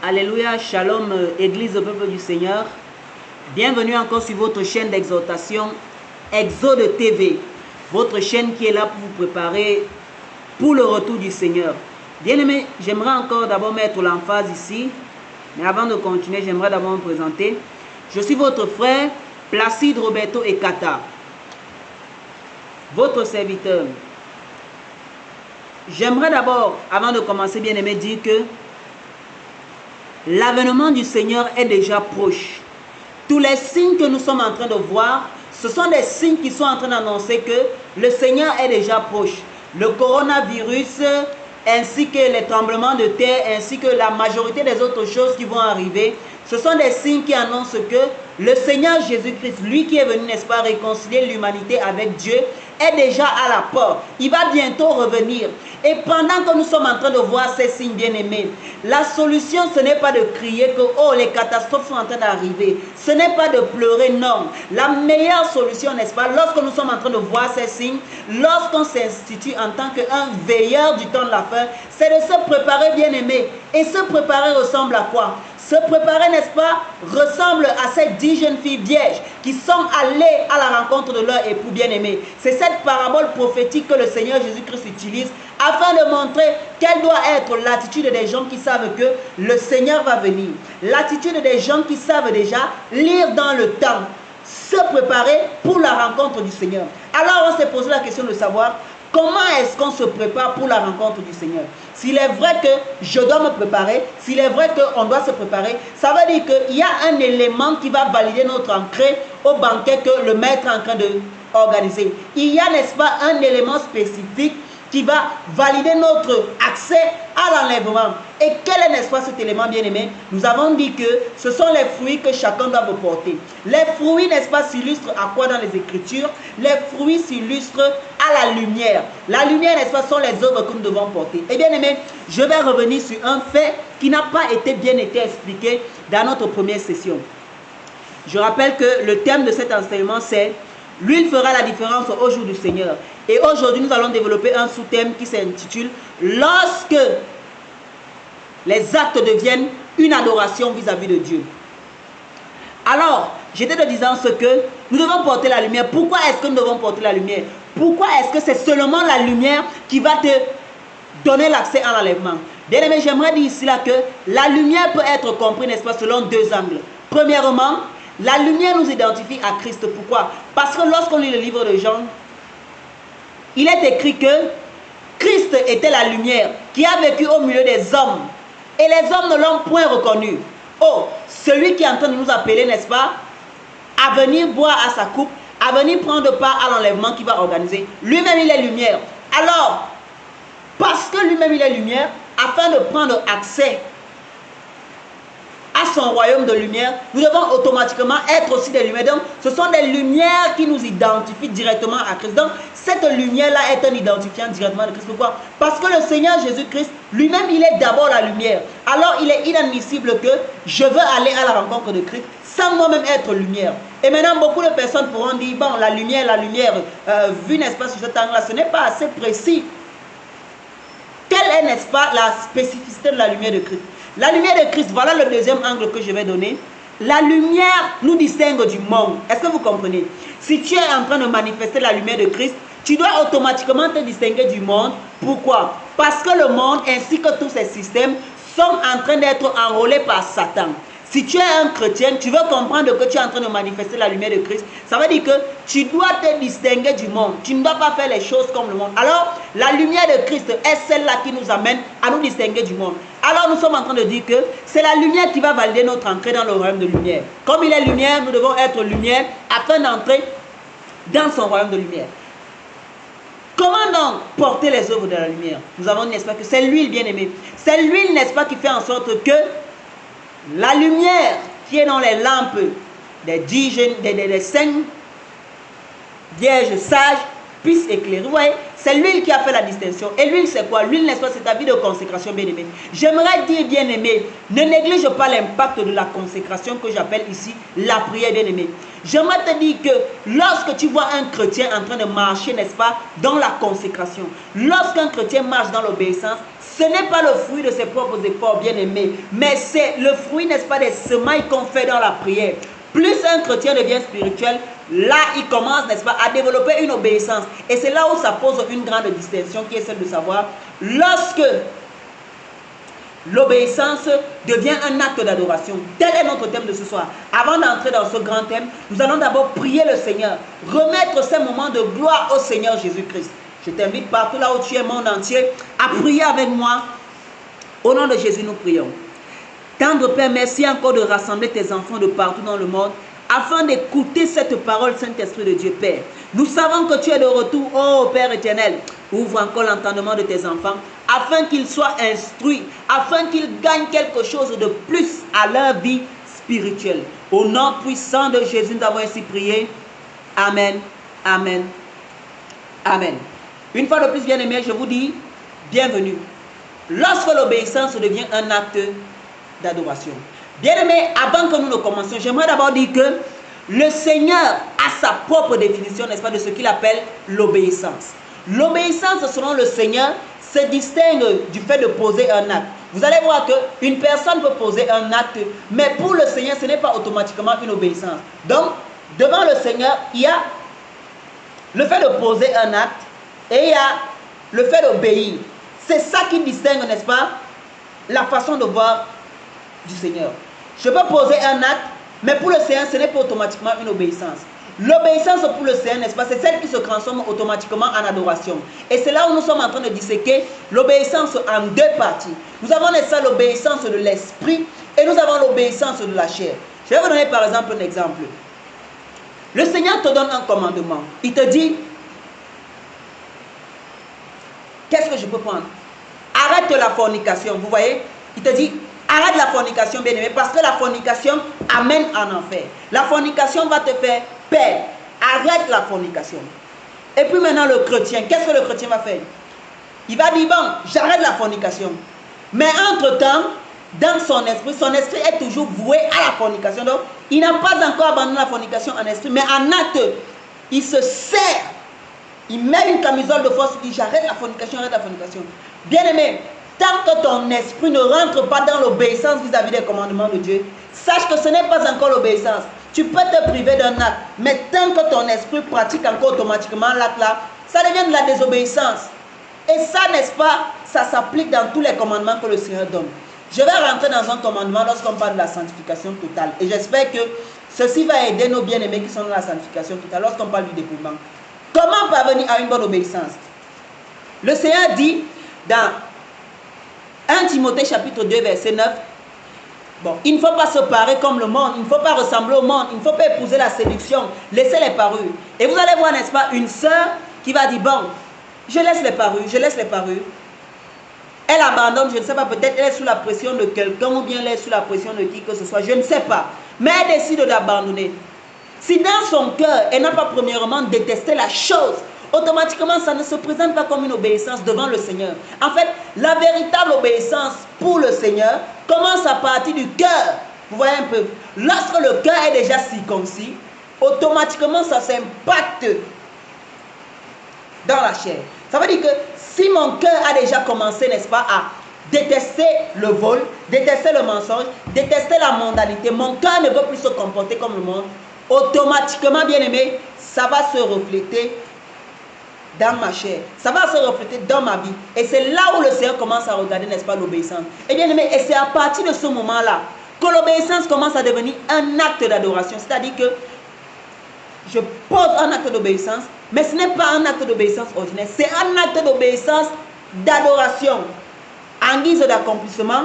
Alléluia, shalom, Église au peuple du Seigneur. Bienvenue encore sur votre chaîne d'exhortation Exode TV. Votre chaîne qui est là pour vous préparer pour le retour du Seigneur. Bien-aimés, j'aimerais encore d'abord mettre l'emphase ici. Mais avant de continuer, j'aimerais d'abord me présenter. Je suis votre frère Placide Roberto Ekata, votre serviteur. J'aimerais d'abord, avant de commencer, bien-aimés, dire que l'avènement du Seigneur est déjà proche. Tous les signes que nous sommes en train de voir, ce sont des signes qui sont en train d'annoncer que le Seigneur est déjà proche. Le coronavirus, ainsi que les tremblements de terre, ainsi que la majorité des autres choses qui vont arriver, ce sont des signes qui annoncent que le Seigneur Jésus-Christ, lui qui est venu, n'est-ce pas, réconcilier l'humanité avec Dieu, est déjà à la porte. Il va bientôt revenir. Et pendant que nous sommes en train de voir ces signes bien-aimés, la solution, ce n'est pas de crier que oh, les catastrophes sont en train d'arriver. Ce n'est pas de pleurer, non. La meilleure solution, n'est-ce pas, lorsque nous sommes en train de voir ces signes, lorsqu'on s'institue en tant qu'un veilleur du temps de la fin, c'est de se préparer, bien-aimés. Et se préparer ressemble à quoi? Se préparer, n'est-ce pas, ressemble à ces 10 jeunes filles vierges qui sont allées à la rencontre de leur époux bien-aimé. C'est cette parabole prophétique que le Seigneur Jésus-Christ utilise afin de montrer quelle doit être l'attitude des gens qui savent que le Seigneur va venir. L'attitude des gens qui savent déjà lire dans le temps, se préparer pour la rencontre du Seigneur. Alors on s'est posé la question de savoir comment est-ce qu'on se prépare pour la rencontre du Seigneur. S'il est vrai que je dois me préparer, s'il est vrai qu'on doit se préparer, ça veut dire qu'il y a un élément qui va valider notre entrée au banquet que le maître est en train d'organiser. Il y a, n'est-ce pas, un élément spécifique qui va valider notre accès à l'enlèvement. Et quel est, n'est-ce pas, cet élément bien-aimé? Nous avons dit que ce sont les fruits que chacun doit vous porter. Les fruits, n'est-ce pas, s'illustrent à quoi dans les Écritures? Les fruits s'illustrent à la lumière. La lumière, n'est-ce pas, sont les œuvres que nous devons porter. Et bien aimé, je vais revenir sur un fait qui n'a pas été bien expliqué dans notre première session. Je rappelle que le thème de cet enseignement, c'est « L'huile fera la différence au jour du Seigneur ». Et aujourd'hui, nous allons développer un sous-thème qui s'intitule « Lorsque les actes deviennent une adoration vis-à-vis de Dieu ». Alors, j'étais te disant ce que nous devons porter la lumière. Pourquoi est-ce que nous devons porter la lumière? Pourquoi est-ce que c'est seulement la lumière qui va te donner l'accès à l'enlèvement? Bien aimé, j'aimerais dire ici là que la lumière peut être comprise, n'est-ce pas, selon deux angles. Premièrement, la lumière nous identifie à Christ. Pourquoi? Parce que lorsqu'on lit le livre de Jean, il est écrit que Christ était la lumière qui a vécu au milieu des hommes. Et les hommes ne l'ont point reconnu. Oh, celui qui est en train de nous appeler, n'est-ce pas, à venir boire à sa coupe, à venir prendre part à l'enlèvement qu'il va organiser. Lui-même, il est lumière. Alors, parce que lui-même, il est lumière, afin de prendre accès à son royaume de lumière, nous devons automatiquement être aussi des lumières. Donc, ce sont des lumières qui nous identifient directement à Christ. Donc, cette lumière-là est un identifiant directement de Christ. Pourquoi? Parce que le Seigneur Jésus-Christ, lui-même, il est d'abord la lumière. Alors, il est inadmissible que je veux aller à la rencontre de Christ sans moi-même être lumière. Et maintenant, beaucoup de personnes pourront dire, bon, la lumière, vu, n'est-ce pas, sur cet angle-là, ce n'est pas assez précis. Quelle est, n'est-ce pas, la spécificité de la lumière de Christ? La lumière de Christ, voilà le deuxième angle que je vais donner. La lumière nous distingue du monde. Est-ce que vous comprenez? Si tu es en train de manifester la lumière de Christ, tu dois automatiquement te distinguer du monde. Pourquoi? Parce que le monde ainsi que tous ces systèmes sont en train d'être enrôlés par Satan. Si tu es un chrétien, tu veux comprendre que tu es en train de manifester la lumière de Christ. Ça veut dire que tu dois te distinguer du monde. Tu ne dois pas faire les choses comme le monde. Alors, la lumière de Christ est celle-là qui nous amène à nous distinguer du monde. Alors, nous sommes en train de dire que c'est la lumière qui va valider notre entrée dans le royaume de lumière. Comme il est lumière, nous devons être lumière afin d'entrer dans son royaume de lumière. Comment donc porter les œuvres de la lumière? Nous avons dit, n'est-ce pas, que c'est l'huile, bien-aimée. C'est l'huile, n'est-ce pas, qui fait en sorte que la lumière qui est dans les lampes des 5 vierges sages puisse éclairer. Vous voyez, C'est l'huile qui a fait la distinction. Et l'huile, c'est quoi? L'huile, n'est-ce pas, c'est ta vie de consécration, bien-aimé. J'aimerais dire, bien-aimé, ne néglige pas l'impact de la consécration que j'appelle ici la prière, bien-aimé. J'aimerais te dire que lorsque tu vois un chrétien en train de marcher, n'est-ce pas, dans la consécration, lorsqu'un chrétien marche dans l'obéissance, ce n'est pas le fruit de ses propres efforts, bien-aimés, mais c'est le fruit, n'est-ce pas, des semailles qu'on fait dans la prière. Plus un chrétien devient spirituel, là, il commence, n'est-ce pas, à développer une obéissance. Et c'est là où ça pose une grande distinction qui est celle de savoir, lorsque l'obéissance devient un acte d'adoration. Tel est notre thème de ce soir. Avant d'entrer dans ce grand thème, nous allons d'abord prier le Seigneur, remettre ces moments de gloire au Seigneur Jésus-Christ. Je t'invite partout là où tu es, monde entier, à prier avec moi. Au nom de Jésus, nous prions. Tendre Père, merci encore de rassembler tes enfants de partout dans le monde afin d'écouter cette parole, Saint-Esprit de Dieu, Père. Nous savons que tu es de retour, ô Père éternel. Ouvre encore l'entendement de tes enfants afin qu'ils soient instruits, afin qu'ils gagnent quelque chose de plus à leur vie spirituelle. Au nom puissant de Jésus, nous avons ainsi prié. Amen, amen, amen. Une fois de plus, bien-aimés, je vous dis bienvenue. Lorsque l'obéissance devient un acte d'adoration. Bien-aimés, avant que nous ne commencions, j'aimerais d'abord dire que le Seigneur a sa propre définition, n'est-ce pas, de ce qu'il appelle l'obéissance. L'obéissance, selon le Seigneur, se distingue du fait de poser un acte. Vous allez voir qu'une personne peut poser un acte, mais pour le Seigneur, ce n'est pas automatiquement une obéissance. Donc, devant le Seigneur, il y a le fait de poser un acte et il y a le fait d'obéir. C'est ça qui distingue, n'est-ce pas, la façon de voir du Seigneur. Je peux poser un acte, mais pour le Seigneur, ce n'est pas automatiquement une obéissance. L'obéissance pour le Seigneur, n'est-ce pas, c'est celle qui se transforme automatiquement en adoration. Et c'est là où nous sommes en train de disséquer l'obéissance en deux parties. Nous avons, n'est-ce pas, l'obéissance de l'esprit et nous avons l'obéissance de la chair. Je vais vous donner par exemple un exemple. Le Seigneur te donne un commandement. Il te dit, qu'est-ce que je peux prendre? Arrête la fornication. Vous voyez? Il te dit, arrête la fornication, bien-aimé, parce que la fornication amène en enfer. La fornication va te faire perdre. Arrête la fornication. Et puis maintenant, le chrétien, qu'est-ce que le chrétien va faire? Il va dire, bon, j'arrête la fornication. Mais entre-temps, dans son esprit est toujours voué à la fornication. Donc, il n'a pas encore abandonné la fornication en esprit, mais en acte, il se sert. Il met une camisole de force, il dit, j'arrête la fornication, arrête la fornication. Bien-aimé, tant que ton esprit ne rentre pas dans l'obéissance vis-à-vis des commandements de Dieu, sache que ce n'est pas encore l'obéissance. Tu peux te priver d'un acte, mais tant que ton esprit pratique encore automatiquement l'acte là, ça devient de la désobéissance. Et ça, n'est-ce pas, ça s'applique dans tous les commandements que le Seigneur donne. Je vais rentrer dans un commandement lorsqu'on parle de la sanctification totale. Et j'espère que ceci va aider nos bien-aimés qui sont dans la sanctification totale lorsqu'on parle du dépouillement. Comment parvenir à une bonne obéissance? Le Seigneur dit dans 1 Timothée chapitre 2 verset 9, bon, il ne faut pas se parer comme le monde, il ne faut pas ressembler au monde, il ne faut pas épouser la séduction, laissez les parures. Et vous allez voir, n'est-ce pas, une sœur qui va dire, bon, je laisse les parures, je laisse les parures. Elle abandonne, je ne sais pas, peut-être elle est sous la pression de quelqu'un ou bien elle est sous la pression de qui que ce soit, je ne sais pas. Mais elle décide d'abandonner. Si dans son cœur, elle n'a pas premièrement détesté la chose, automatiquement, ça ne se présente pas comme une obéissance devant le Seigneur. En fait, la véritable obéissance pour le Seigneur commence à partir du cœur. Vous voyez un peu, lorsque le cœur est déjà circoncis, automatiquement, ça s'impacte dans la chair. Ça veut dire que si mon cœur a déjà commencé, n'est-ce pas, à détester le vol, détester le mensonge, détester la mondanité, mon cœur ne veut plus se comporter comme le monde, automatiquement, bien aimé, ça va se refléter dans ma chair, ça va se refléter dans ma vie. Et c'est là où le Seigneur commence à regarder, n'est-ce pas, l'obéissance. Et bien aimé, et c'est à partir de ce moment-là que l'obéissance commence à devenir un acte d'adoration. C'est-à-dire que je pose un acte d'obéissance, mais ce n'est pas un acte d'obéissance ordinaire, c'est un acte d'obéissance d'adoration. En guise d'accomplissement,